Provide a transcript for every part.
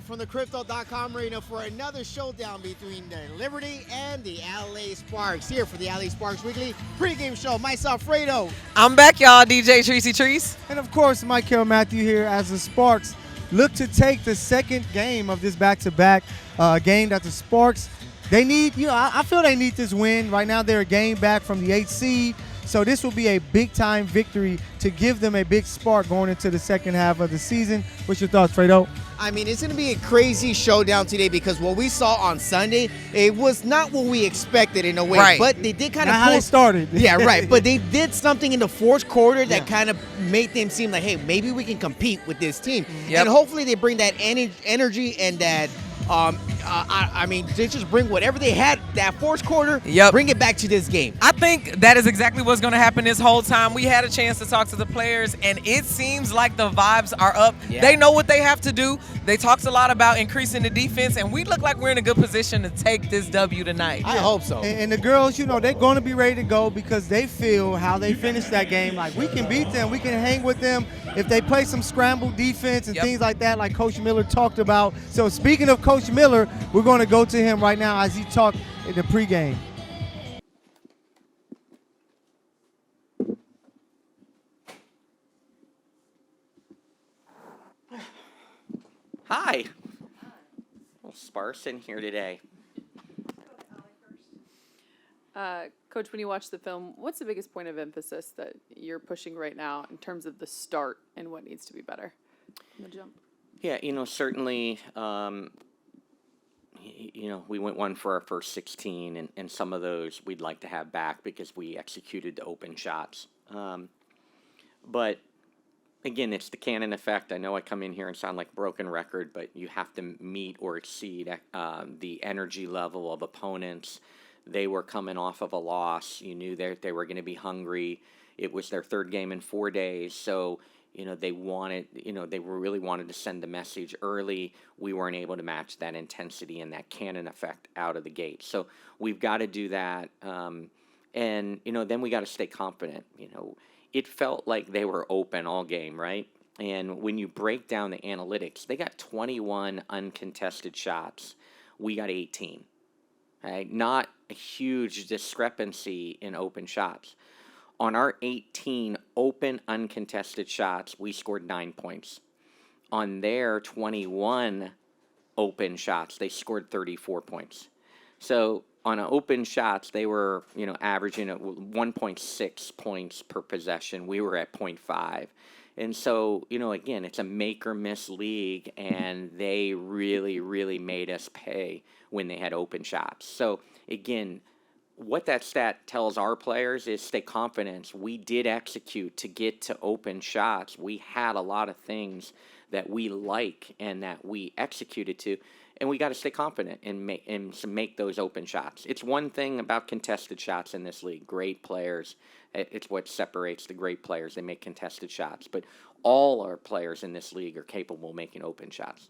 from the Crypto.com arena for another showdown between the Liberty and the LA Sparks. Here for the LA Sparks Weekly Pre-Game Show. Myself, Fredo. I'm back, y'all. DJ Tracy Treese. And of course, Mike Carroll Matthew here as the Sparks look to take the second game of this back-to-back game that the Sparks, they need, I feel they need this win. Right now they're a game back from the 8th seed. So this will be a big-time victory to give them a big spark going into the second half of the season. What's your thoughts, Fredo? I mean, it's going to be a crazy showdown today because what we saw on Sunday, it was not what we expected in a way. Right. But they did kind of how they started. Yeah, right. But they did something in the fourth quarter that kind of made them seem like, hey, maybe we can compete with this team. Yep. And hopefully they bring that energy and that I mean, they just bring whatever they had that fourth quarter, bring it back to this game. I think that is exactly what's going to happen this whole time. We had a chance to talk to the players, and it seems like the vibes are up. Yeah. They know what they have to do. They talked a lot about increasing the defense, and we look like we're in a good position to take this W tonight. I hope so. And the girls, they're going to be ready to go because they feel how they finished that game. Like, we can beat them. We can hang with them if they play some scramble defense and things like that, like Coach Miller talked about. So speaking of Coach Miller, we're going to go to him right now as he talked in the pregame. Hi. A little sparse in here today. Coach, when you watch the film, what's the biggest point of emphasis that you're pushing right now in terms of the start and what needs to be better in the jump? Yeah, certainly, we went one for our first 16, and some of those we'd like to have back because we executed the open shots. But, again, it's the cannon effect. I know I come in here and sound like a broken record, but you have to meet or exceed the energy level of opponents. They were coming off of a loss. You knew they were going to be hungry. It was their third game in 4 days, so they really wanted to send the message early. We weren't able to match that intensity and that cannon effect out of the gate. So we've got to do that, and then we got to stay confident. It felt like they were open all game, right? And when you break down the analytics, they got 21 uncontested shots. We got 18. Okay? Not a huge discrepancy in open shots. On our 18 open uncontested shots, we scored 9 points. On their 21 open shots, they scored 34 points. So on open shots, they were, averaging at 1.6 points per possession. We were at 0.5. And so, again, it's a make or miss league, and they really, really made us pay when they had open shots. So, again, what that stat tells our players is stay confident. We did execute to get to open shots. We had a lot of things that we like and that we executed to, and we got to stay confident and make those open shots. It's one thing about contested shots in this league. Great players, it's what separates the great players. They make contested shots, but all our players in this league are capable of making open shots.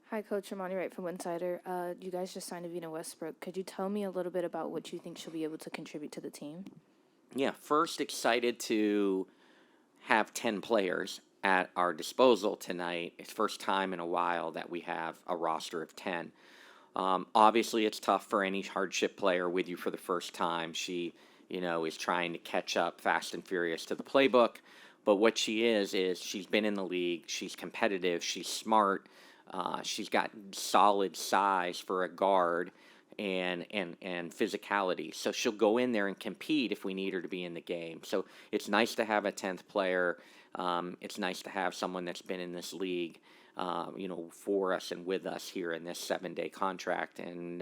Hi, Coach Ramani Wright from Insider. You guys just signed Avina Westbrook. Could you tell me a little bit about what you think she'll be able to contribute to the team? Yeah, first excited to have 10 players at our disposal tonight. It's first time in a while that we have a roster of 10. Obviously, it's tough for any hardship player with you for the first time. She, is trying to catch up fast and furious to the playbook. But what she is she's been in the league. She's competitive. She's smart. She's got solid size for a guard and physicality. So she'll go in there and compete if we need her to be in the game. So it's nice to have a 10th player. It's nice to have someone that's been in this league, for us and with us here in this 7-day contract. And,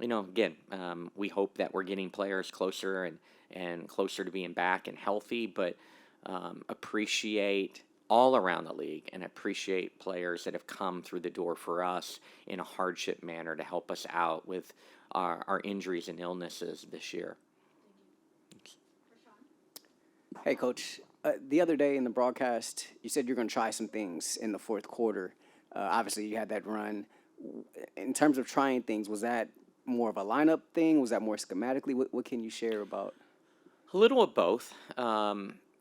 again, we hope that we're getting players closer and closer to being back and healthy, but appreciate all around the league and appreciate players that have come through the door for us in a hardship manner to help us out with our injuries and illnesses this year. Hey, Coach. The other day in the broadcast, you said you're going to try some things in the fourth quarter. Obviously, you had that run. In terms of trying things, was that more of a lineup thing? Was that more schematically? What can you share about? A little of both.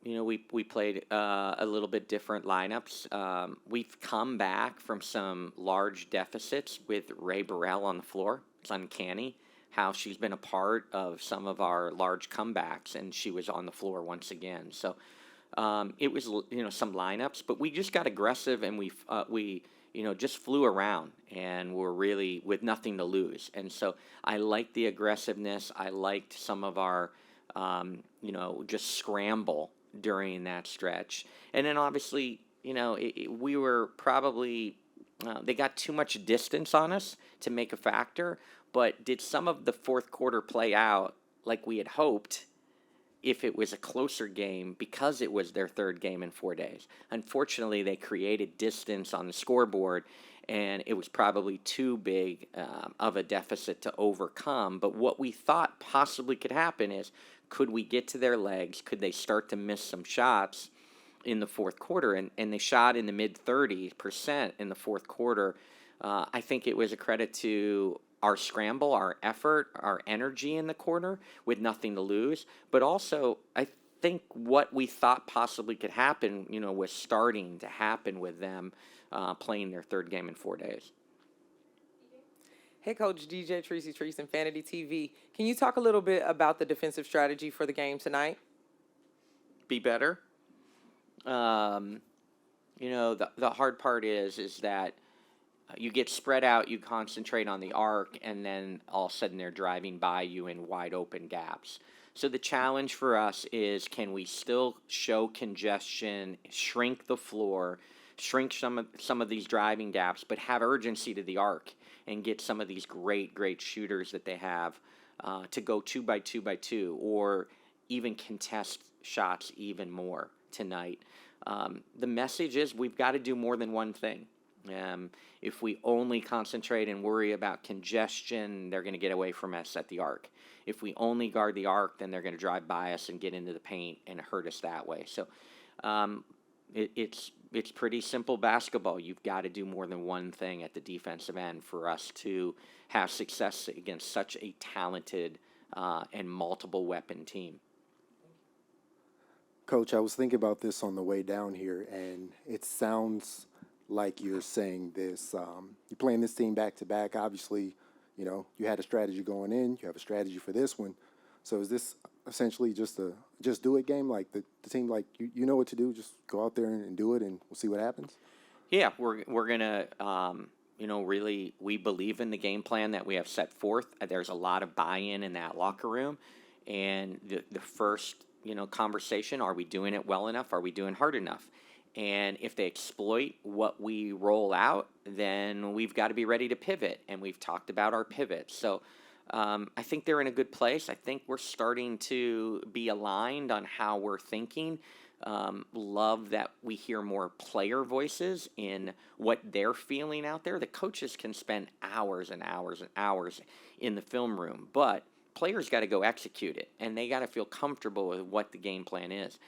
we played a little bit different lineups. We've come back from some large deficits with Ray Burrell on the floor. It's uncanny how she's been a part of some of our large comebacks, and she was on the floor once again. So it was some lineups, but we just got aggressive, and we just flew around, and we're really with nothing to lose. And so I liked the aggressiveness. I liked some of our just scramble during that stretch. And then obviously, we were probably, they got too much distance on us to make a factor, but did some of the fourth quarter play out like we had hoped if it was a closer game because it was their third game in 4 days? Unfortunately, they created distance on the scoreboard, and it was probably too big of a deficit to overcome. But what we thought possibly could happen is, could we get to their legs? Could they start to miss some shots in the fourth quarter? And they shot in the mid-30% in the fourth quarter. I think it was a credit to our scramble, our effort, our energy in the corner with nothing to lose. But also, I think what we thought possibly could happen, was starting to happen with them playing their third game in 4 days. Hey, Coach DJ Tracy Treese, Infanity TV. Can you talk a little bit about the defensive strategy for the game tonight? Be better. The hard part is that you get spread out, you concentrate on the arc, and then all of a sudden they're driving by you in wide open gaps. So the challenge for us is, can we still show congestion, shrink the floor, shrink some of these driving gaps, but have urgency to the arc and get some of these great shooters that they have to go 2 by 2 by 2, or even contest shots even more tonight. The message is, we've got to do more than one thing. If we only concentrate and worry about congestion, they're going to get away from us at the arc. If we only guard the arc, then they're going to drive by us and get into the paint and hurt us that way. So it's pretty simple basketball. You've got to do more than one thing at the defensive end for us to have success against such a talented and multiple weapon team. Coach, I was thinking about this on the way down here, and it sounds like you're saying this. You're playing this team back to back. Obviously, you had a strategy going in. You have a strategy for this one. So is this essentially just a just do it game? Like the team, like you know what to do. Just go out there and do it, and we'll see what happens. Yeah, we're gonna really, we believe in the game plan that we have set forth. There's a lot of buy-in in that locker room, and the first conversation: are we doing it well enough? Are we doing hard enough? And if they exploit what we roll out, then we've got to be ready to pivot. And we've talked about our pivots. So I think they're in a good place. I think we're starting to be aligned on how we're thinking. Love that we hear more player voices in what they're feeling out there. The coaches can spend hours and hours and hours in the film room, but players got to go execute it, and they got to feel comfortable with what the game plan is.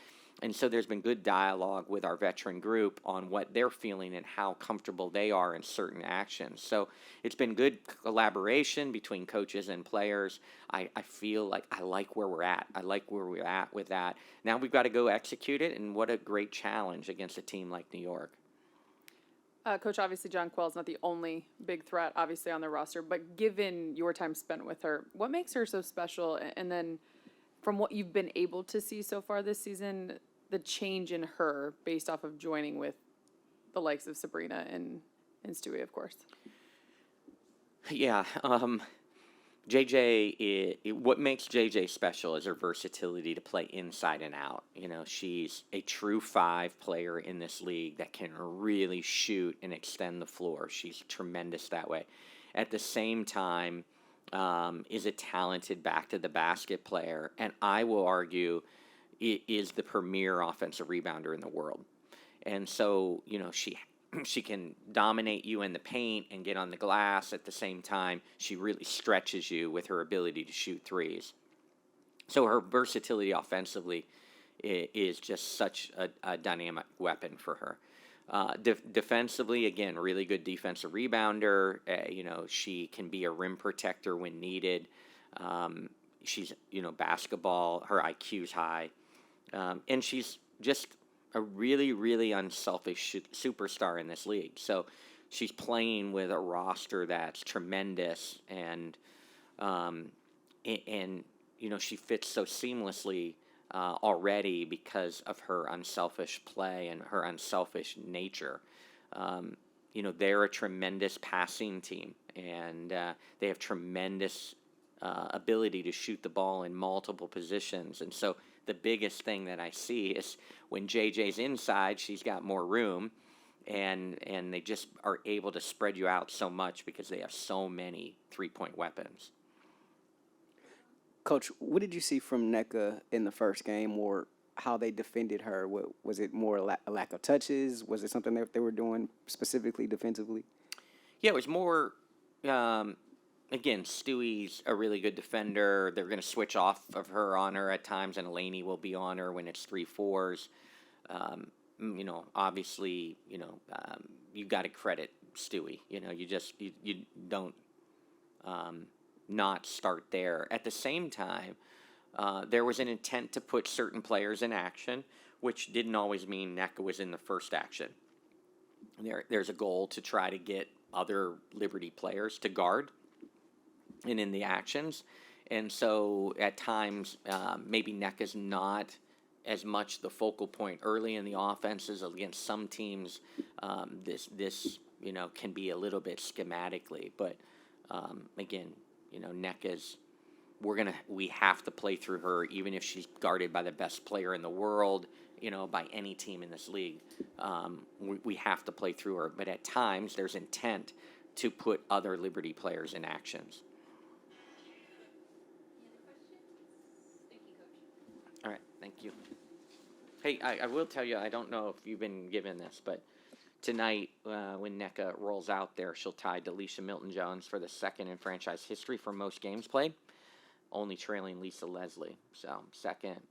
And so there's been good dialogue with our veteran group on what they're feeling and how comfortable they are in certain actions. So it's been good collaboration between coaches and players. I feel like I like where we're at. I like where we're at with that. Now we've got to go execute it, and what a great challenge against a team like New York. Coach, obviously John Quell's not the only big threat, obviously, on the roster, but given your time spent with her, what makes her so special? And then from what you've been able to see so far this season, the change in her based off of joining with the likes of Sabrina and Stewie, of course. Yeah, JJ, what makes JJ special is her versatility to play inside and out. She's a true 5 player in this league that can really shoot and extend the floor. She's tremendous that way. At the same time, is a talented back to the basket player, and I will argue is the premier offensive rebounder in the world. And so, she can dominate you in the paint and get on the glass. At the same time, she really stretches you with her ability to shoot threes. So her versatility offensively is just such a dynamic weapon for her. Defensively, again, really good defensive rebounder. She can be a rim protector when needed. She's, basketball, her IQ's high. And she's just a really, really unselfish superstar in this league. So she's playing with a roster that's tremendous, and she fits so seamlessly already because of her unselfish play and her unselfish nature. They're a tremendous passing team, and they have tremendous ability to shoot the ball in multiple positions. And so the biggest thing that I see is when JJ's inside, she's got more room, and they just are able to spread you out so much because they have so many three-point weapons. Coach, what did you see from NECA in the first game, or how they defended her? Was it more a lack of touches? Was it something that they were doing specifically defensively? Yeah, it was more, again, Stewie's a really good defender. They're going to switch off of her on her at times, and Elaney will be on her when it's 3-4s. Obviously, you got to credit Stewie. You don't not start there. At the same time, there was an intent to put certain players in action, which didn't always mean NECA was in the first action. There's a goal to try to get other Liberty players to guard and in the actions. And so at times, maybe NECA's not as much the focal point early in the offenses. Against some teams, this can be a little bit schematically. But again, NECA's, we have to play through her, even if she's guarded by the best player in the world, by any team in this league. We have to play through her. But at times, there's intent to put other Liberty players in actions. All right, thank you. Hey, I will tell you, I don't know if you've been given this, but tonight, when NECA rolls out there, she'll tie Delisha Milton-Jones for the second in franchise history for most games played, only trailing Lisa Leslie. So, second.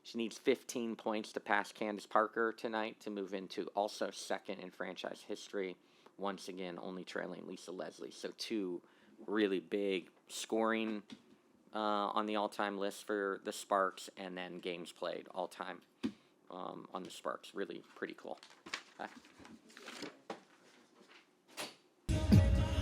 She needs 15 points to pass Candace Parker tonight to move into also second in franchise history. Once again, only trailing Lisa Leslie. So, two really big scoring on the all-time list for the Sparks, and then games played all-time on the Sparks. Really pretty cool. Hi.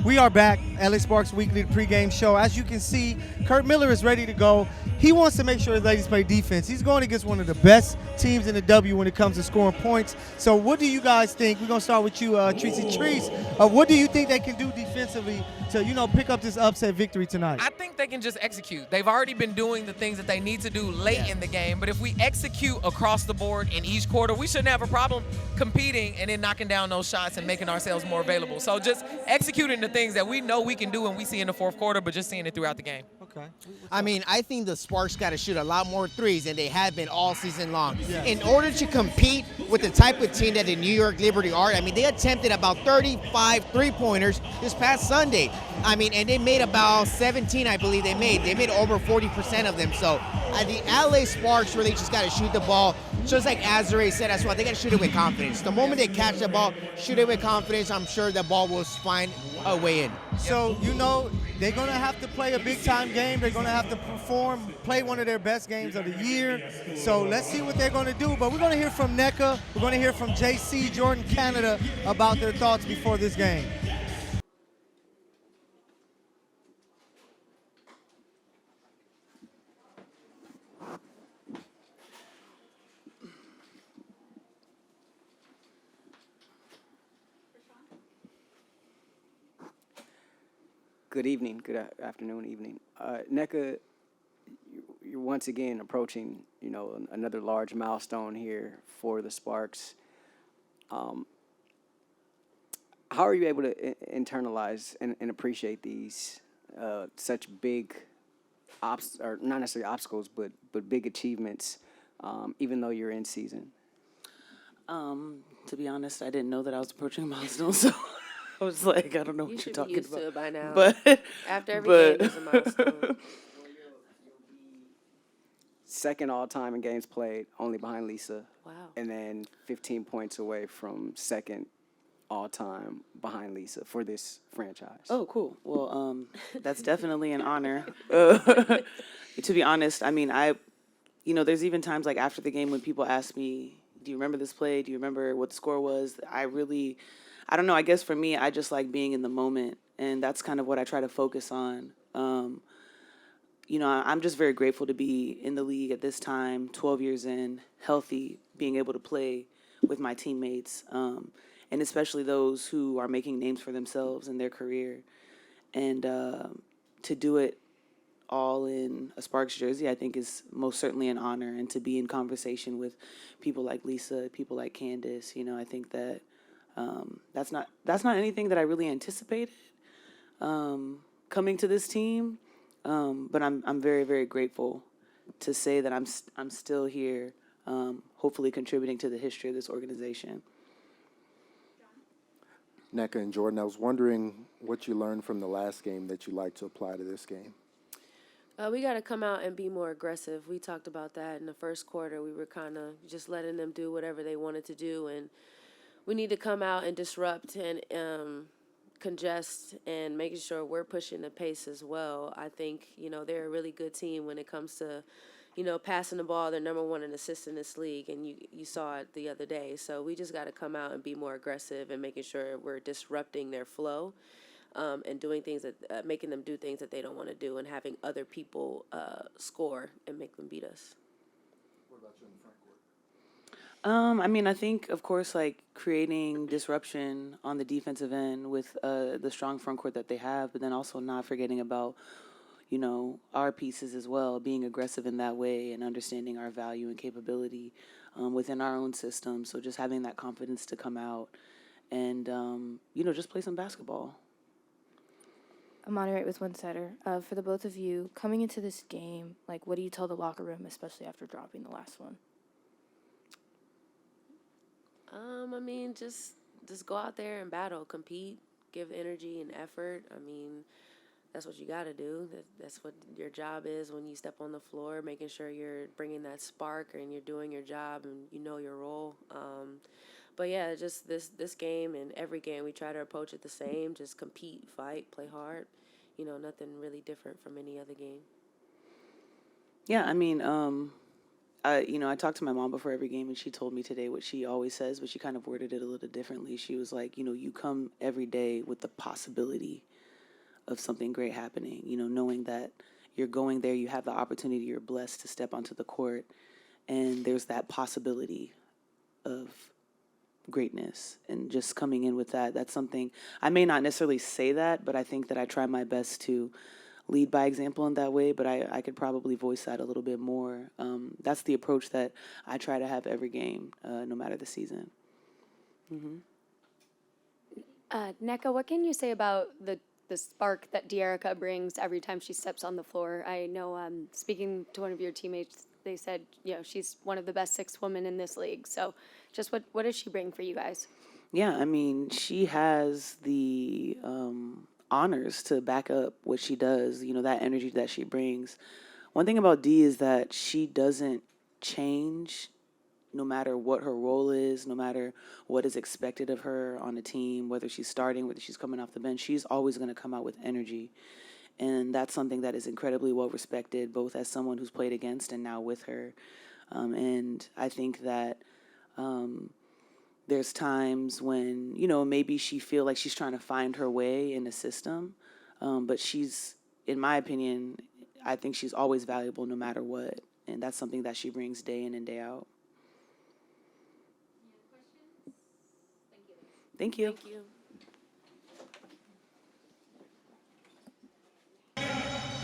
We are back, LA Sparks Weekly, the pregame show. As you can see, Kurt Miller is ready to go. He wants to make sure his ladies play defense. He's going against one of the best teams in the W when it comes to scoring points. So what do you guys think? We're going to start with you, Tracy Treese. What do you think they can do defensively to, pick up this upset victory tonight? I think they can just execute. They've already been doing the things that they need to do late in the game, but if we execute across the board in each quarter, we shouldn't have a problem competing and then knocking down those shots and making ourselves more available. So just executing the things that we know we can do and we see in the fourth quarter, but just seeing it throughout the game. Okay. I think the Sparks got to shoot a lot more threes than they have been all season long. Yes. In order to compete with the type of team that the New York Liberty are, they attempted about 35 three-pointers this past Sunday. And they made about 17, I believe they made. They made over 40% of them. So the LA Sparks really just got to shoot the ball. Just like Azure said as well, they got to shoot it with confidence. The moment they catch the ball, shoot it with confidence, I'm sure the ball will find a way in. So, they're going to have to play a big-time game. They're going to have to perform, play one of their best games of the year. So let's see what they're going to do. But we're going to hear from NECA. We're going to hear from JC, Jordan Canada, about their thoughts before this game. Good evening, good afternoon, evening. NECA, you're once again approaching, another large milestone here for the Sparks. How are you able to internalize and appreciate these such big, or not necessarily obstacles, but big achievements, even though you're in season? To be honest, I didn't know that I was approaching a milestone, so I was like, I don't know what you're talking about. You should be used to it by now. But after every game is a milestone. Second all-time in games played, only behind Lisa. Wow. And then 15 points away from second all-time behind Lisa for this franchise. Oh, cool. Well, that's definitely an honor. To be honest, I there's even times like after the game when people ask me, do you remember this play? Do you remember what the score was? I don't know. I guess for me, I just like being in the moment, and that's kind of what I try to focus on. I'm just very grateful to be in the league at this time, 12 years in, healthy, being able to play with my teammates, and especially those who are making names for themselves in their career. And to do it all in a Sparks jersey, I think is most certainly an honor. And to be in conversation with people like Lisa, people like Candace, I think that that's not anything that I really anticipated coming to this team. But I'm very, very grateful to say that I'm still here, hopefully contributing to the history of this organization. Nneka and Jordan, I was wondering what you learned from the last game that you'd like to apply to this game. We got to come out and be more aggressive. We talked about that in the first quarter. We were kind of just letting them do whatever they wanted to do, and we need to come out and disrupt and congest and making sure we're pushing the pace as well. I think, they're a really good team when it comes to, passing the ball. They're number one in assists in this league, and you saw it the other day. So we just got to come out and be more aggressive and making sure we're disrupting their flow and doing things that making them do things that they don't want to do, and having other people score and make them beat us. What about you in the front court? I think, of course, like creating disruption on the defensive end with the strong front court that they have, but then also not forgetting about, our pieces as well, being aggressive in that way and understanding our value and capability within our own system. So just having that confidence to come out and, just play some basketball. Amani Wright with One-Sider. For the both of you, coming into this game, like, what do you tell the locker room, especially after dropping the last one? Just go out there and battle, compete, give energy and effort. That's what you got to do. That's what your job is when you step on the floor, making sure you're bringing that spark and you're doing your job and you know your role. But yeah, just this game and every game, we try to approach it the same. Just compete, fight, play hard. Nothing really different from any other game. Yeah, I talked to my mom before every game, and she told me today what she always says, but she kind of worded it a little differently. She was like, you come every day with the possibility of something great happening, knowing that you're going there, you have the opportunity, you're blessed to step onto the court, and there's that possibility of greatness. And just coming in with that, that's something, I may not necessarily say that, but I think that I try my best to lead by example in that way, but I could probably voice that a little bit more. That's the approach that I try to have every game, no matter the season. Mm-hmm. Nneka, what can you say about the spark that De'Erica brings every time she steps on the floor? I know, speaking to one of your teammates, they said, she's one of the best 6 women in this league. So just what does she bring for you guys? Yeah, she has the honors to back up what she does, that energy that she brings. One thing about Dee is that she doesn't change no matter what her role is, no matter what is expected of her on a team, whether she's starting, whether she's coming off the bench, she's always going to come out with energy. And that's something that is incredibly well respected, both as someone who's played against and now with her. And I think that there's times when, maybe she feel like she's trying to find her way in the system. But she's, in my opinion, I think she's always valuable no matter what. And that's something that she brings day in and day out. Thank you. Thank you.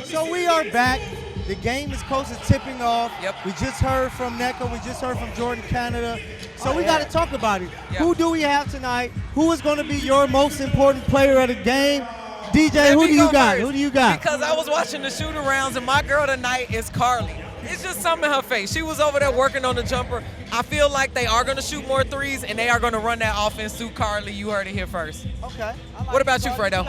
So we are back. The game is close to tipping off. Yep. We just heard from Nneka. We just heard from Jordan Canada. So we got to talk about it. Yep. Who do we have tonight? Who is going to be your most important player of the game? DJ, who do you got? Who do you got? Because I was watching the shoot-arounds, and my girl tonight is Carly. It's just something in her face. She was over there working on the jumper. I feel like they are going to shoot more threes, and they are going to run that offense through Carly. You heard it here first. Okay. What about you, Fredo?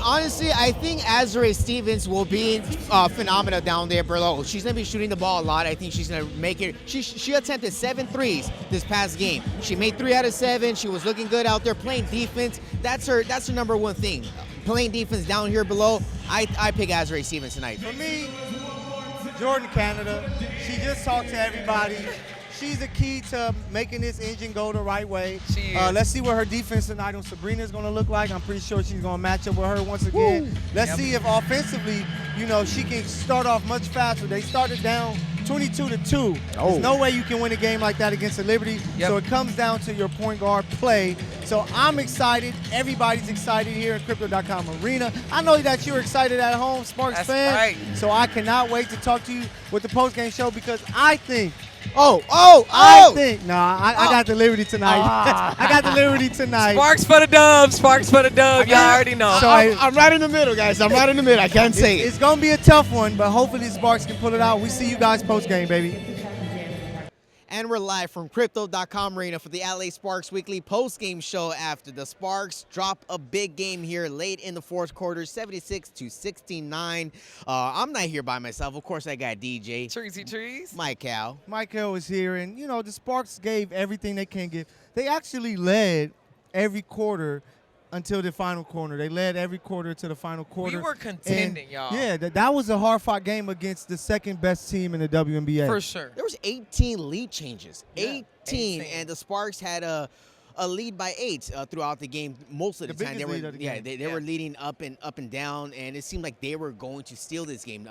Honestly, I think Azrae Stevens will be phenomenal down there below. She's going to be shooting the ball a lot. I think she's going to make it. She attempted 7 threes this past game. She made 3 out of 7. She was looking good out there playing defense. That's her number one thing. Playing defense down here below. I pick Azrae Stevens tonight. For me, Jordan Canada. She just talked to everybody. She's the key to making this engine go the right way. She is. Let's see what her defense tonight on Sabrina is going to look like. I'm pretty sure she's going to match up with her once again. Let's see if offensively, she can start off much faster. They started down 22-2. There's no way you can win a game like that against the Liberty. So it comes down to your point guard play. So I'm excited. Everybody's excited here at Crypto.com Arena. I know that you're excited at home, Sparks fan. Right. So I cannot wait to talk to you with the postgame show because I think I got the Liberty tonight. I got the Liberty tonight. Sparks for the dub. Sparks for the dub. Y'all already know. So I'm right in the middle, guys. I'm right in the middle. I can't say it. It's going to be a tough one, but hopefully the Sparks can pull it out. We see you guys post-game, baby. And we're live from Crypto.com Arena for the LA Sparks Weekly post-game show after the Sparks drop a big game here late in the fourth quarter, 76-69. I'm not here by myself. Of course, I got DJ. Treesy Trees. Michael is here, and, the Sparks gave everything they can give. They actually led every quarter until the final quarter. They led every quarter to the final quarter. We were contending, y'all. Yeah, that was a hard-fought game against the second-best team in the WNBA. For sure. There was 18 lead changes. 18. And the Sparks had a lead by 8 throughout the game. Most of the time, they were leading up and down, and it seemed like they were going to steal this game.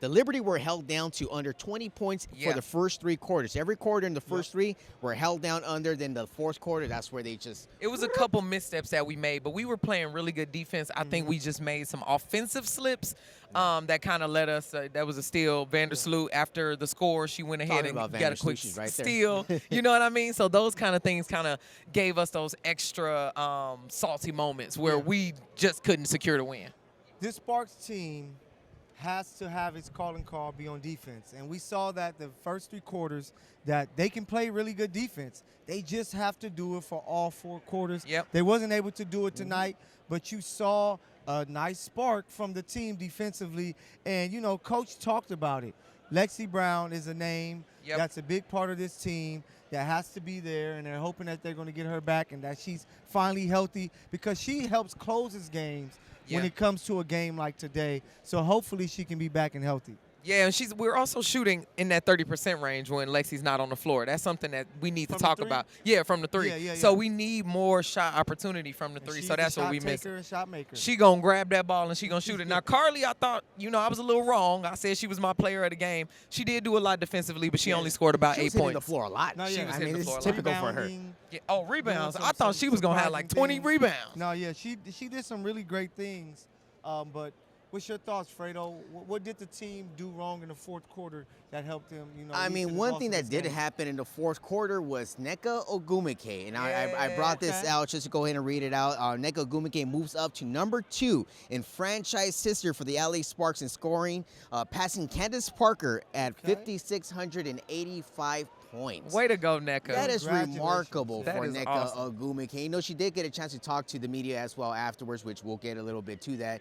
The Liberty were held down to under 20 points for the first 3 quarters. Every quarter in the first 3 were held down under. Then the fourth quarter, that's where they just... It was a couple missteps that we made, but we were playing really good defense. I think we just made some offensive slips that kind of led us. That was a steal. Vandersloot, after the score, she went ahead and got a quick steal. You know what I mean? So those kind of things kind of gave us those extra salty moments where we just couldn't secure the win. This Sparks team has to have its calling card be on defense. And we saw that the first 3 quarters that they can play really good defense. They just have to do it for all 4 quarters. They wasn't able to do it tonight, but you saw a nice spark from the team defensively. And, Coach talked about it. Lexi Brown is a name that's a big part of this team that has to be there, and they're hoping that they're going to get her back and that she's finally healthy because she helps close his games when it comes to a game like today. So hopefully she can be back and healthy. Yeah, and we're also shooting in that 30% range when Lexi's not on the floor. That's something that we need to talk about. Yeah, from the 3. So we need more shot opportunity from the 3. So that's what we miss. Shot maker. She going to grab that ball and she going to shoot it. Now, Carly, I thought, I was a little wrong. I said she was my player of the game. She did do a lot defensively, but she only scored about 8 points. She was hitting the floor a lot. She was hitting the floor a lot. It's typical for her. Yeah. Oh, rebounds. I thought she was going to have like 20 rebounds. No, she did some really great things. But what's your thoughts, Fredo? What did the team do wrong in the fourth quarter that helped them? One thing that did happen in the fourth quarter was Nneka Ogwumike, and I brought this out just to go ahead and read it out. Nneka Ogwumike moves up to number 2 in franchise history for the LA Sparks in scoring, passing Candace Parker at 5,685 points. Way to go, Nneka. That is remarkable for Nneka awesome. Ogwumike. She did get a chance to talk to the media as well afterwards, which we'll get a little bit to that.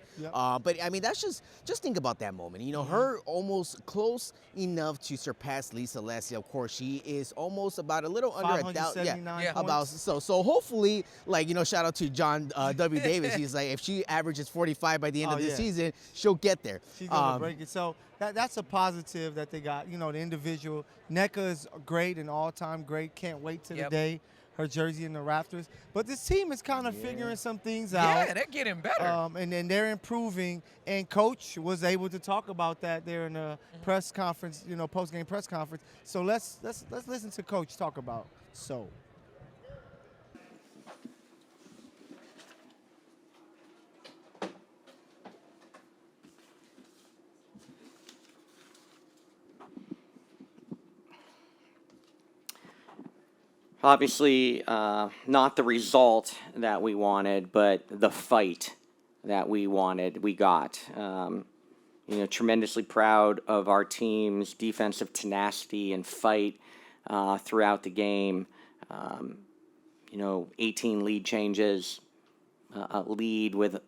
But that's just think about that moment. Her almost close enough to surpass Lisa Leslie. Of course, she is almost about a little under 1,000. So hopefully, shout out to John W. Davis. He's like, if she averages 45 by the end of the season, she'll get there. She's gonna break it. So that's a positive that they got. The individual. Nneka is great, an all-time great. Can't wait till the day her jersey in the rafters. But this team is kind of figuring some things out. Yeah, they're getting better. And then they're improving. And Coach was able to talk about that there in the press conference, post-game press conference. So let's listen to Coach talk about so. Obviously, not the result that we wanted, but the fight that we wanted, we got. Tremendously proud of our team's defensive tenacity and fight throughout the game. 18 lead changes, a lead with,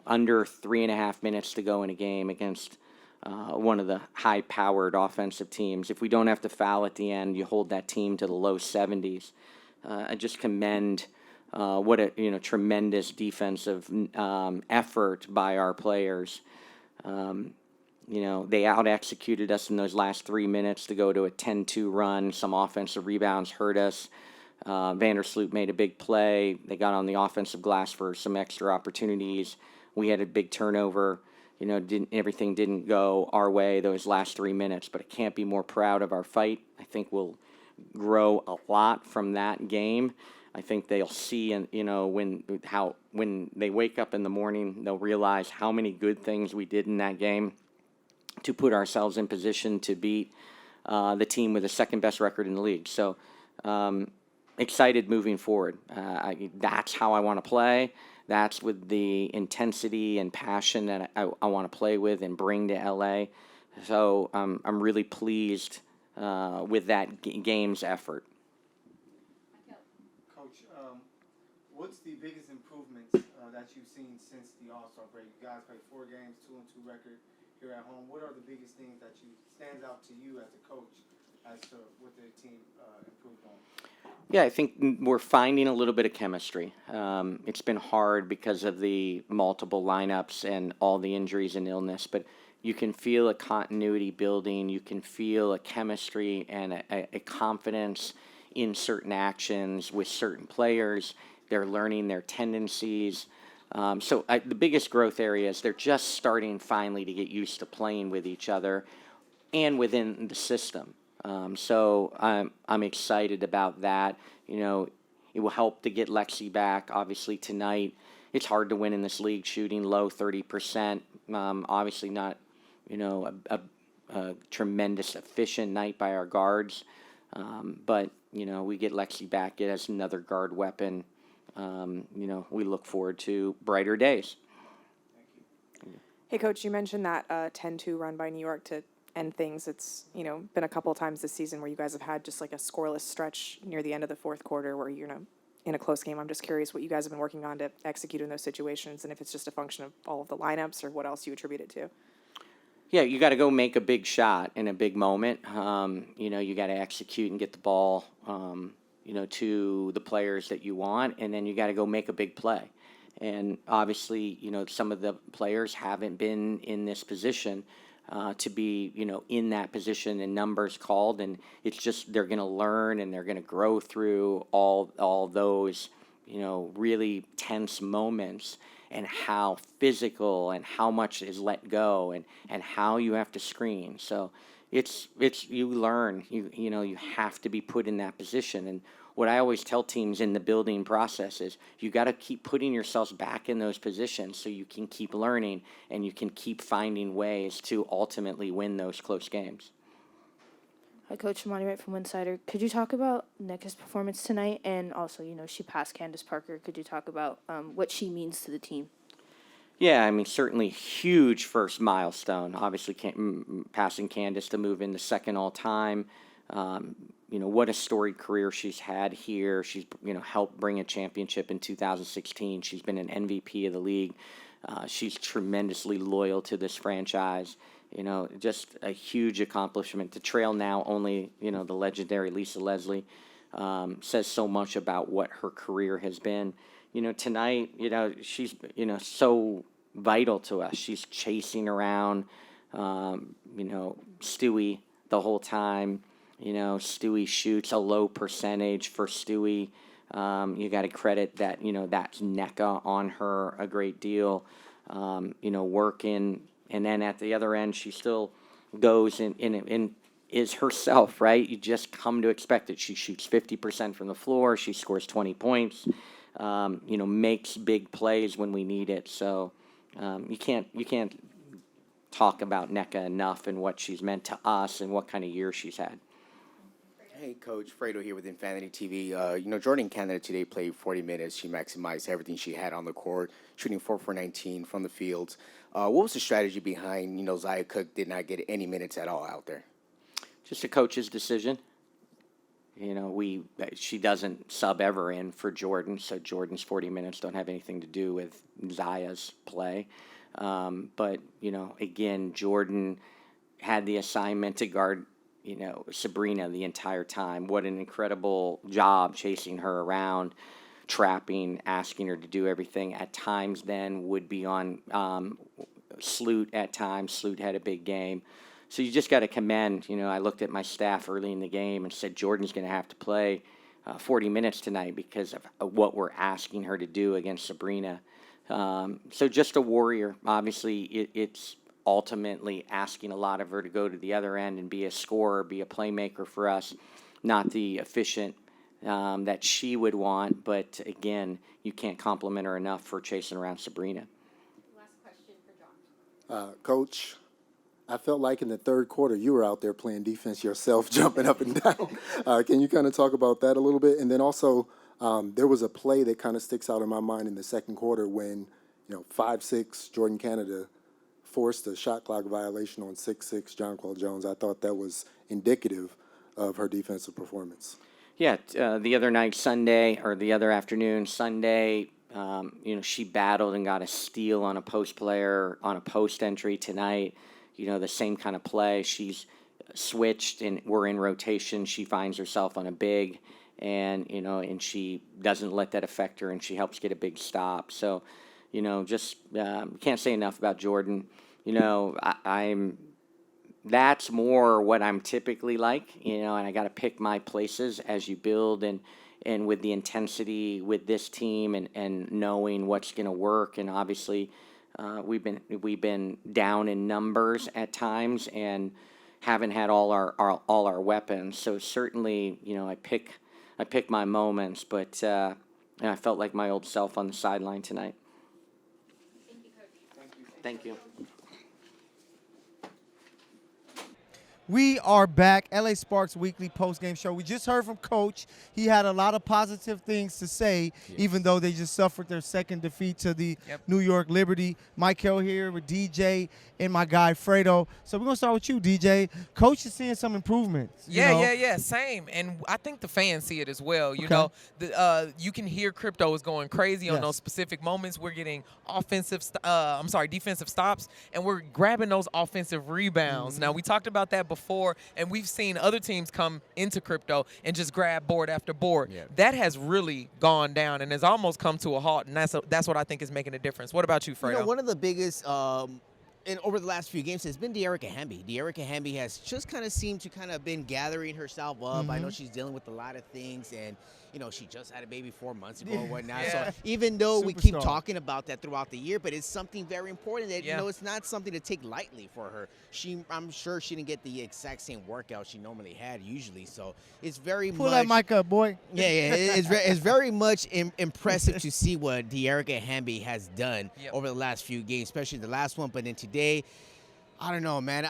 under 3.5 minutes to go in a game against one of the high-powered offensive teams. If we don't have to foul at the end, you hold that team to the low 70s. I just commend what a tremendous defensive effort by our players. They out-executed us in those last 3 minutes to go to a 10-2 run. Some offensive rebounds hurt us. Vandersloot made a big play. They got on the offensive glass for some extra opportunities. We had a big turnover. Everything didn't go our way those last 3 minutes, but I can't be more proud of our fight. I think we'll grow a lot from that game. I think they'll see, when they wake up in the morning, they'll realize how many good things we did in that game to put ourselves in position to beat the team with the second best record in the league. So excited moving forward. That's how I want to play. That's with the intensity and passion that I want to play with and bring to LA. So I'm really pleased with that game's effort. Coach, what's the biggest improvements that you've seen since the All-Star break? You guys played 4 games, 2-2 record here at home. What are the biggest things that stands out to you as a coach as to what the team improved on? Yeah, I think we're finding a little bit of chemistry. It's been hard because of the multiple lineups and all the injuries and illness, but you can feel a continuity building. You can feel a chemistry and a confidence in certain actions with certain players. They're learning their tendencies. The biggest growth area is they're just starting finally to get used to playing with each other and within the system. I'm excited about that. It will help to get Lexi back. Obviously tonight, it's hard to win in this league shooting low 30%. Obviously not, a tremendous efficient night by our guards. But we get Lexi back. It has another guard weapon. We look forward to brighter days. Hey, Coach, you mentioned that 10-2 run by New York to end things. It's, been a couple of times this season where you guys have had just like a scoreless stretch near the end of the fourth quarter where you're in a close game. I'm just curious what you guys have been working on to execute in those situations and if it's just a function of all of the lineups or what else you attribute it to. Yeah, you got to go make a big shot in a big moment. You got to execute and get the ball, to the players that you want, and then you got to go make a big play. And obviously, some of the players haven't been in this position to be, in that position and numbers called, and it's just they're going to learn and they're going to grow through all those, really tense moments and how physical and how much is let go and how you have to screen. So it's you learn, you have to be put in that position. And what I always tell teams in the building process is you got to keep putting yourselves back in those positions so you can keep learning and you can keep finding ways to ultimately win those close games. Hi, Coach Imani Wright from Winsider. Could you talk about Nneka's performance tonight? And also, she passed Candace Parker. Could you talk about what she means to the team? Yeah, certainly huge first milestone. Obviously, passing Candace to move into second all-time. What a storied career she's had here. She's, helped bring a championship in 2016. She's been an MVP of the league. She's tremendously loyal to this franchise. Just a huge accomplishment. To trail now only, the legendary Lisa Leslie says so much about what her career has been. Tonight, she's, so vital to us. She's chasing around, Stewie the whole time. Stewie shoots a low percentage for Stewie. You got to credit that, that's Nneka on her a great deal, working. And then at the other end, she still goes and is herself, right? You just come to expect it. She shoots 50% from the floor. She scores 20 points, makes big plays when we need it. So you can't talk about Nneka enough and what she's meant to us and what kind of year she's had. Hey, Coach. Fredo here with Infanity TV. Jordan Canada today played 40 minutes. She maximized everything she had on the court, shooting 4 for 19 from the field. What was the strategy behind, Zia Cook did not get any minutes at all out there? Just a coach's decision. She doesn't sub ever in for Jordan, so Jordan's 40 minutes don't have anything to do with Zia's play. But, again, Jordan had the assignment to guard Sabrina the entire time. What an incredible job chasing her around, trapping, asking her to do everything. At times then would be on Sloot at times. Sloot had a big game. So you just got to commend, I looked at my staff early in the game and said Jordan's going to have to play 40 minutes tonight because of what we're asking her to do against Sabrina. So just a warrior. Obviously, it's ultimately asking a lot of her to go to the other end and be a scorer, be a playmaker for us, not the efficient that she would want. But again, you can't compliment her enough for chasing around Sabrina. Last question for John. Coach, I felt like in the third quarter you were out there playing defense yourself, jumping up and down. Can you kind of talk about that a little bit? And then also, there was a play that kind of sticks out in my mind in the second quarter when, 5'6" Jordan Canada forced a shot clock violation on 6'6" Jonquel Jones. I thought that was indicative of her defensive performance. Yeah, the other night, the other afternoon, Sunday, she battled and got a steal on a post player on a post entry tonight. The same kind of play. She's switched and we're in rotation. She finds herself on a big and, and she doesn't let that affect her and she helps get a big stop. So, just can't say enough about Jordan. That's more what I'm typically like, and I got to pick my places as you build and with the intensity with this team and knowing what's going to work. And obviously, we've been down in numbers at times and haven't had all our weapons. So certainly, I pick my moments, but I felt like my old self on the sideline tonight. Thank you, Coach. Thank you. We are back, LA Sparks Weekly Postgame Show. We just heard from Coach. He had a lot of positive things to say, even though they just suffered their second defeat to the New York Liberty. Mike Hill here with DJ and my guy Fredo. So we're going to start with you, DJ. Coach is seeing some improvements. Yeah, same. And I think the fans see it as well. You know, you can hear Crypto is going crazy on those specific moments. We're getting defensive stops, and we're grabbing those offensive rebounds. Now, we talked about that before, and we've seen other teams come into Crypto and just grab board after board. That has really gone down and has almost come to a halt, and that's what I think is making a difference. What about you, Fredo? One of the biggest over the last few games has been Dearica Hamby. Dearica Hamby has just kind of seemed to kind of been gathering herself up. I know she's dealing with a lot of things, and she just had a baby 4 months ago or whatnot. So even though we keep talking about that throughout the year, but it's something very important that it's not something to take lightly for her. I'm sure she didn't get the exact same workout she normally had usually. So it's very Pull that mic up, boy. Yeah, it's very much impressive to see what Dearica Hamby has done over the last few games, especially the last one. But then today, I don't know, man.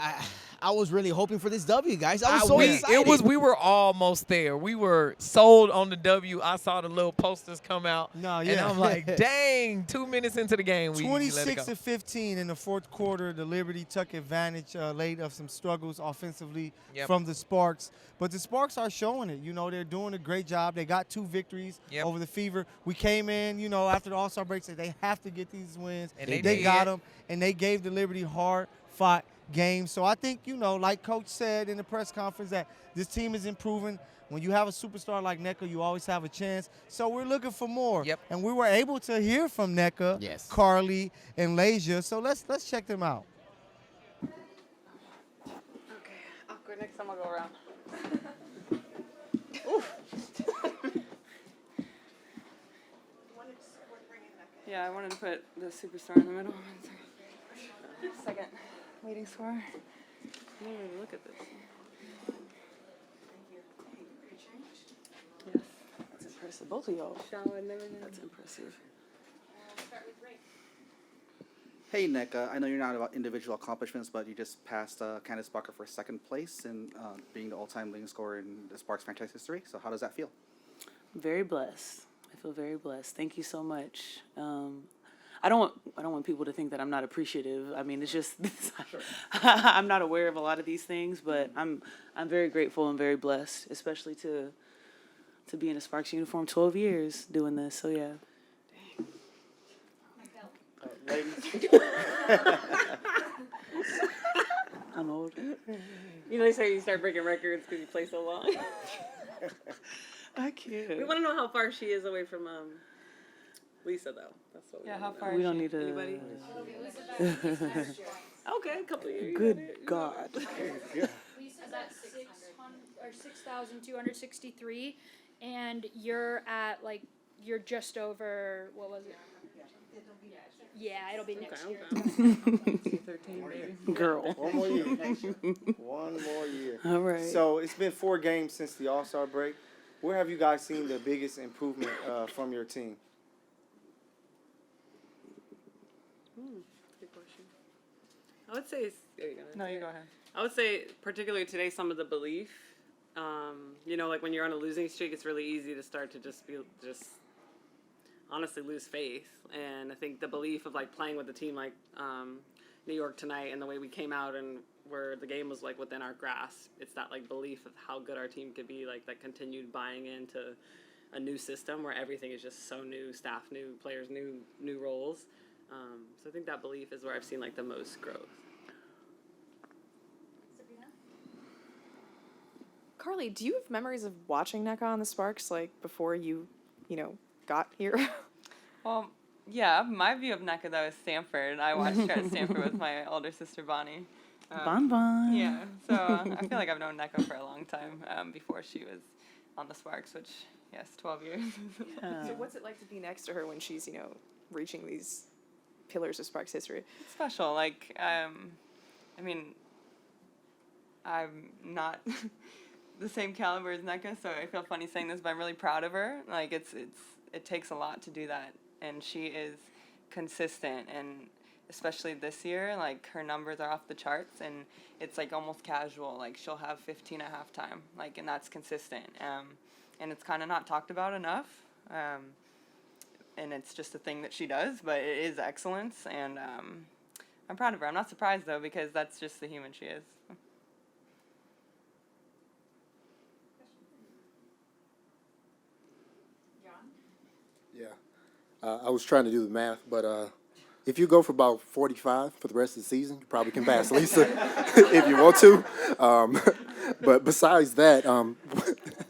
I was really hoping for this W, guys. I was so excited. We were almost there. We were sold on the W. I saw the little posters come out. And I'm like, dang, 2 minutes into the game, we let it go. 26-15 in the fourth quarter. The Liberty took advantage late of some struggles offensively from the Sparks. But the Sparks are showing it. They're doing a great job. They got 2 victories over the Fever. We came in, after the All-Star break, said they have to get these wins. And they got them, and they gave the Liberty hard-fought game. So I think, like Coach said in the press conference, that this team is improving. When you have a superstar like NECA, you always have a chance. So we're looking for more. And we were able to hear from NECA, Carly, and Lasia. So let's check them out. Okay, I'll go next time. I'll go around. Yeah, I wanted to put the superstar in the middle. Second leading scorer. I didn't even look at this. Yes. That's impressive. Both of y'all. That's impressive. Start with Ray. Hey, NECA. I know you're not about individual accomplishments, but you just passed Candace Parker for second place and being the all-time leading scorer in the Sparks franchise history. So how does that feel? Very blessed. I feel very blessed. Thank you so much. I don't want people to think that I'm not appreciative. I mean, it's just I'm not aware of a lot of these things, but I'm very grateful and very blessed, especially to be in a Sparks uniform 12 years doing this. So yeah. I'm old. They say you start breaking records because you play so long. I can't. We want to know how far she is away from Lisa, though. That's what we How know. far? We don't need to. Anybody? Okay, a couple of years. Good God. Lisa's at 6,263, and you're at like you're just over what was it? Yeah, it'll be next year. 13, baby. Girl. One more year. One more year. All right. So it's been 4 games since the All-Star break. Where have you guys seen the biggest improvement from your team? Good question. I would say, there you go. No, you go ahead. I would say, particularly today, some of the belief. You know, like when you're on a losing streak, it's really easy to start to just honestly lose faith. And I think the belief of like playing with a team like New York tonight and the way we came out and where the game was like within our grasp, it's that like belief of how good our team could be, like that continued buying into a new system where everything is just so new, staff new, players new roles. So I think that belief is where I've seen like the most growth. Carly, do you have memories of watching NECA on the Sparks, like, before you got here? Well, yeah, my view of NECA, though, is Stanford. I watched her at Stanford with my older sister, Bonnie. Bon. Yeah, so I feel like I've known NECA for a long time before she was on the Sparks, which, yes, 12 years. So what's it like to be next to her when she's, reaching these pillars of Sparks history? It's special. Like, I mean, I'm not the same caliber as NECA, so I feel funny saying this, but I'm really proud of her. Like, it takes a lot to do that, and she is consistent, and especially this year, like, her numbers are off the charts, and it's, like, almost casual. Like, she'll have 15 at halftime, like, and that's consistent. And it's kind of not talked about enough, and it's just a thing that she does, but it is excellence, and I'm proud of her. I'm not surprised, though, because that's just the human she is. Yeah. I was trying to do the math, but if you go for about 45 for the rest of the season, you probably can pass Lisa if you want to. But besides that,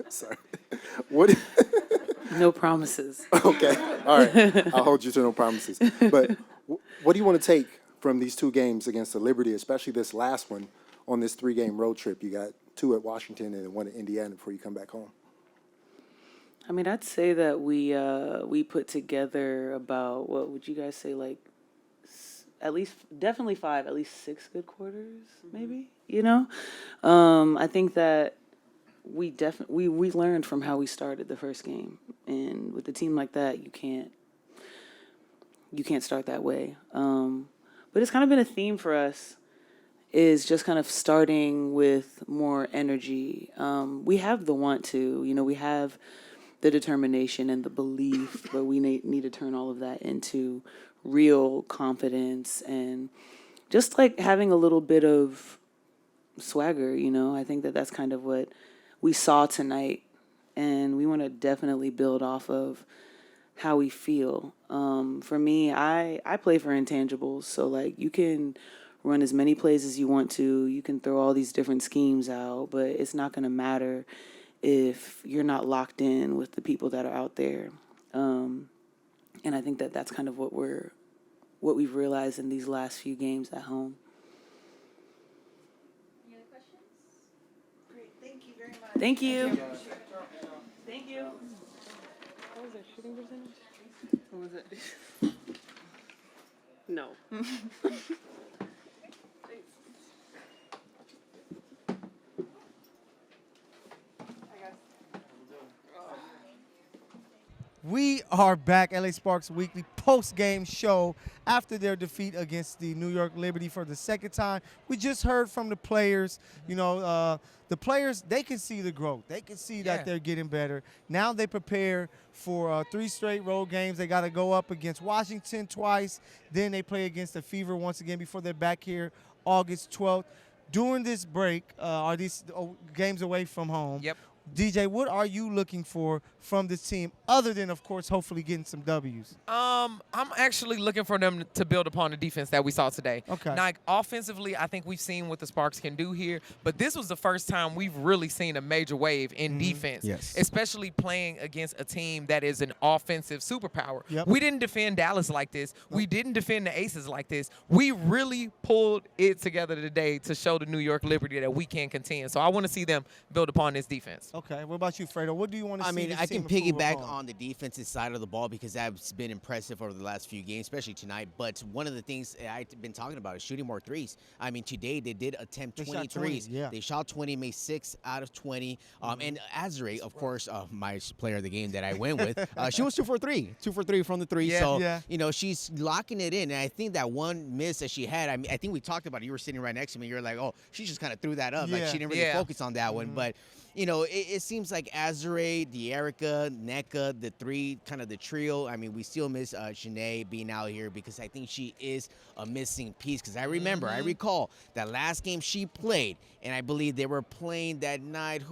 sorry. What? No promises. Okay. All right. I'll hold you to no promises. But what do you want to take from these 2 games against the Liberty, especially this last one on this 3-game road trip? You got 2 at Washington and 1 at Indiana before you come back home. I mean, I'd say that we put together about, what would you guys say, like, at least, definitely 5, at least 6 good quarters, maybe, I think that we learned from how we started the first game, and with a team like that, you can't start that way. But it's kind of been a theme for us, is just kind of starting with more energy. We have the want to, we have the determination and the belief, but we need to turn all of that into real confidence and just like having a little bit of swagger, I think that that's kind of what we saw tonight, and we want to definitely build off of how we feel. For me, I play for intangibles, so like you can run as many plays as you want to, you can throw all these different schemes out, but it's not going to matter if you're not locked in with the people that are out there. And I think that that's kind of what we've realized in these last few games at home. Any other questions? Great, thank you very much. Thank you. Thank you. What was our shooting percentage? What was it? No. We are back, LA Sparks Weekly post-game show after their defeat against the New York Liberty for the second time. We just heard from the players. The players, they can see the growth. They can see that they're getting better. Now they prepare for 3 straight road games. They got to go up against Washington twice. Then they play against the Fever once again before they're back here August 12th. During this break, are these games away from home? Yep. DJ, what are you looking for from this team other than, of course, hopefully getting some W's? I'm actually looking for them to build upon the defense that we saw today. Okay. Now, offensively, I think we've seen what the Sparks can do here, but this was the first time we've really seen a major wave in defense, Yes. especially playing against a team that is an offensive superpower. Yep. We didn't defend Dallas like this. We didn't defend the Aces like this. We really pulled it together today to show the New York Liberty that we can contend. So I want to see them build upon this defense. Okay. What about you, Fredo? What do you want to see? I mean, this I can team improve piggyback upon? on the defensive side of the ball because that's been impressive over the last few games, especially tonight. But one of the things I've been talking about is shooting more threes. I mean, today they did attempt They 20 shot 20, threes. yeah. They shot 20, made 6 out of 20. And Azure, of course, my player of the game that I went with, she was 2 for 3. 2 for 3 from the three. Yeah. So, Yeah. you know, she's locking it in. And I think that one miss that she had, I mean, I think we talked about it. You were sitting right next to me. You're like, oh, she just kind of threw that up. Like, Yeah. she didn't really Yeah. focus on that one. But you know, it seems like Azure, De'Erica, NECA, the three, kind of the trio. I mean, we still miss Shanae being out here because I think she is a missing piece. Because I remember, I recall that last game she played, and I believe they were playing that night.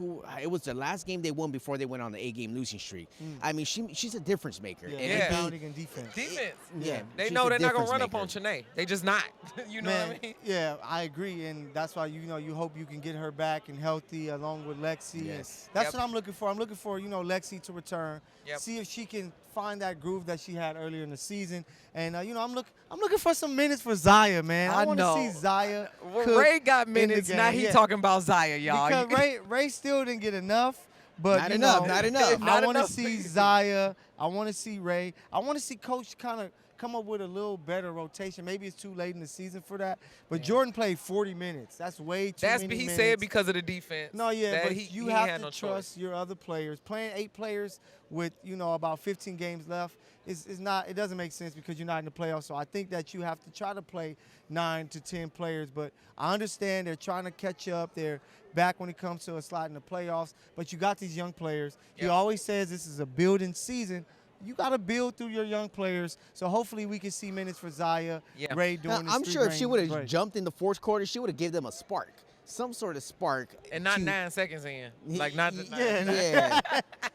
It was the last game they won before they went on the 8-game losing streak. I mean, she's a difference maker. Yeah. And Yeah. I think- Rebounding and defense. Defense. Yeah, They she's know a they're not going difference to run up maker. on Shanae. They just not. You know Man, what I mean? yeah, I agree, and that's why you hope you can get her back and healthy along with Lexi. And Yes. that's Yep. what I'm looking for. I'm looking for Lexi to return, Yep. see if she can find that groove that she had earlier in the season, and I'm looking for some minutes for Zaya, man. I want to know. see Zaya. Well, cook Ray got in the minutes. Now game. he Yeah. talking about Zaya, y'all. Because Ray still didn't get enough. But Not you enough, know, not enough. I Not want to enough. see Zaya. I want to see Ray. I want to see Coach kind of come up with a little better rotation. Maybe it's too late in the season for that. But Jordan played 40 minutes. That's way too That's many he minutes. said because of the defense. No, yeah, that but he you he have had to no trust choice. your other players. Playing 8 players with about 15 games left is not. It doesn't make sense because you're not in the playoffs. So I think that you have to try to play 9 to 10 players. But I understand they're trying to catch up. They're back when it comes to a slot in the playoffs. But you got these young players. He Yep. always says this is a building season. You got to build through your young players. So hopefully we can see minutes for Zaya, Yeah. Ray Now, during this I'm sure if she would have break. jumped in the fourth quarter, she would have given them a spark. Some sort of spark. And not to- 9 seconds in. Like, not the Yeah.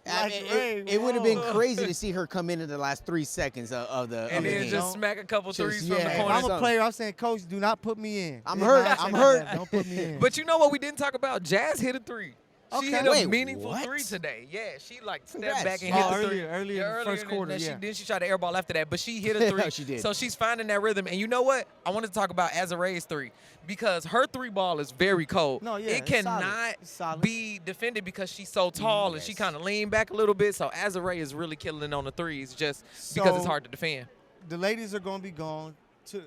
I mean, Ray, it would have been whoa. crazy to see her come in the last 3 seconds of the And of the then game. just smack a couple Just- threes from yeah. the If If corner. I'm a something. player, I'm saying, Coach, do not put me in. I'm It's hurt. 9 I'm seconds hurt. left. Don't put me in. But you know what we didn't talk about? Jazz hit a 3. She Okay. hit a Wait, meaningful what? 3 today. Yeah, she stepped Congrats. back and Oh, hit the 3. earlier in the first quarter, Then yeah. Then she tried to airball after that, but she hit a 3. She did. So she's finding that rhythm. And you know what? I wanted to talk about Azaree's 3 because her 3 ball is very cold. No, yeah, it it's solid. cannot It's solid. be defended because she's so tall and she Yes. kind of leaned back a little bit. So Azaree is really killing on the threes just because it's So- hard to defend. The ladies are going to be gone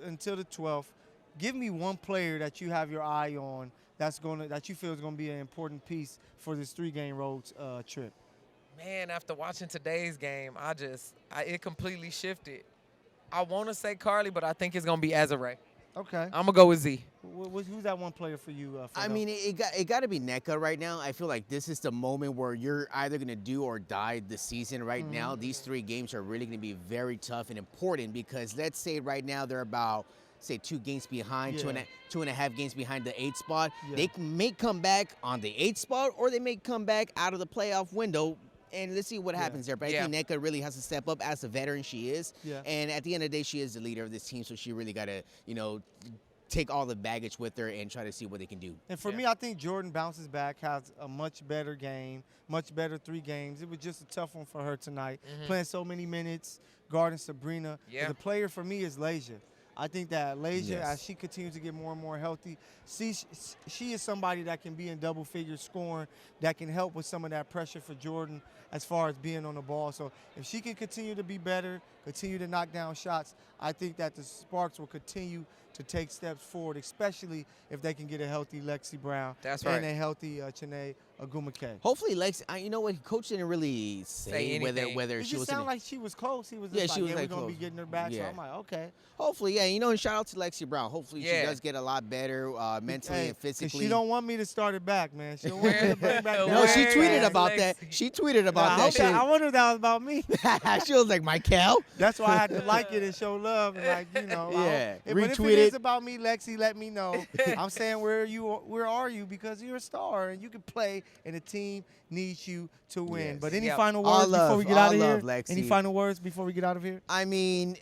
until the 12th. Give me one player that you have your eye on that you feel is going to be an important piece for this 3-game road trip. Man, after watching today's game, it completely shifted. I want to say Carly, but I think it's going to be Azaree. Okay. I'm going to go with Z. Who's that one player for you? I Fredo? mean, it got to be NECA right now. I feel like this is the moment where you're either going to do or die this season right now. These 3 games are really going to be very tough and important because let's say right now they're about, say, 2 games behind, Yeah. 2.5 games behind the 8 spot. Yeah. They may come back on the 8 spot or they may come back out of the playoff window. And let's see what happens there. But I think NECA really has to step up as a veteran she is. Yeah. And at the end of the day, she is the leader of this team. So she really got to, take all the baggage with her and try to see what they can do. And for me, I think Jordan bounces back, has a much better game, much better 3 games. It was just a tough one for her tonight, playing so many minutes, guarding Sabrina. Yeah. But the player for me is Leisure. I think that Leisure, Yes. as she continues to get more and more healthy, she is somebody that can be in double figures scoring, that can help with some of that pressure for Jordan as far as being on the ball. So if she can continue to be better, continue to knock down shots, I think that the Sparks will continue to take steps forward, especially if they can get a healthy Lexi Brown That's and right. a healthy Chanae Agumake. Hopefully, Lex. You know what? Coach didn't really say anything. whether It she just was. sounded like she was close. He was Yeah, just she like, was, we're like, going to be close. getting her back. So Yeah. I'm like, okay. Hopefully, and shout out to Lexi Brown. Hopefully, she Yeah. does get a lot better mentally Hey, and 'cause physically. she don't want me to start it back, man. She don't want me to bring back that. No, she Where tweeted is about that. Lexi? She tweeted about Nah, that. I wonder if that was about me. She was like, Michael. That's why I had to like it and show love and Yeah, but if it retweet it's about me, Lexi, let me know. I'm saying where are you? Because you're a star and you can play and the team needs you to win. Yes. But any Yep. final All words before love, we get out of all here? love, Lexi. Any final words before we get out of here? I mean,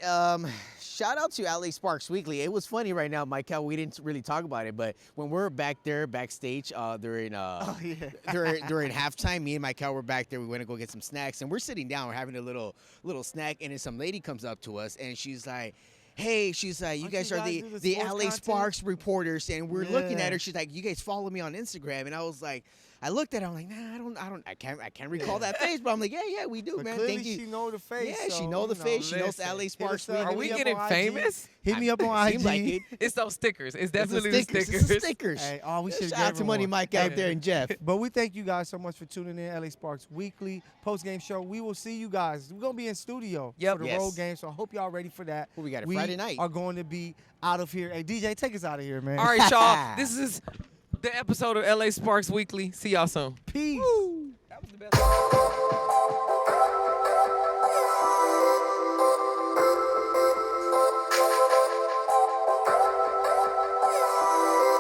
shout out to LA Sparks Weekly. It was funny right now, Michael. We didn't really talk about it, but when we're back there backstage during during halftime, me and Michael were back there. We went to go get some snacks, and we're sitting down. We're having a little snack, and then some lady comes up to us, and she's like, hey, she's like, you guys are the LA content? Sparks reporters, and we're looking Yeah. at her. She's like, you guys follow me on Instagram, and I was like, I looked at her. I'm like, nah, I can't recall that face, but I'm like, yeah, we do, But man. clearly Thank you. she know the face. Yeah, she so, know the you face. She knows listen. LA Hit Sparks us up. Weekly. Are Hit we me up getting on IG. famous? Hit me up on Seems IG. like it. It's those stickers. It's It's the definitely the stickers. stickers. It's the stickers. Hey, we should Shout out to Money Mike out there and Jeff. But we thank you guys so much for tuning in. LA Sparks Weekly post-game show. We will see you guys. We're going to be in studio for the Yes. road game, so I hope y'all ready for that. Who we got it Friday night. We are going to be out of here. Hey, DJ, take us out of here, man. All right, y'all. This is the episode of LA Sparks Weekly. See y'all soon. Peace. That was the best.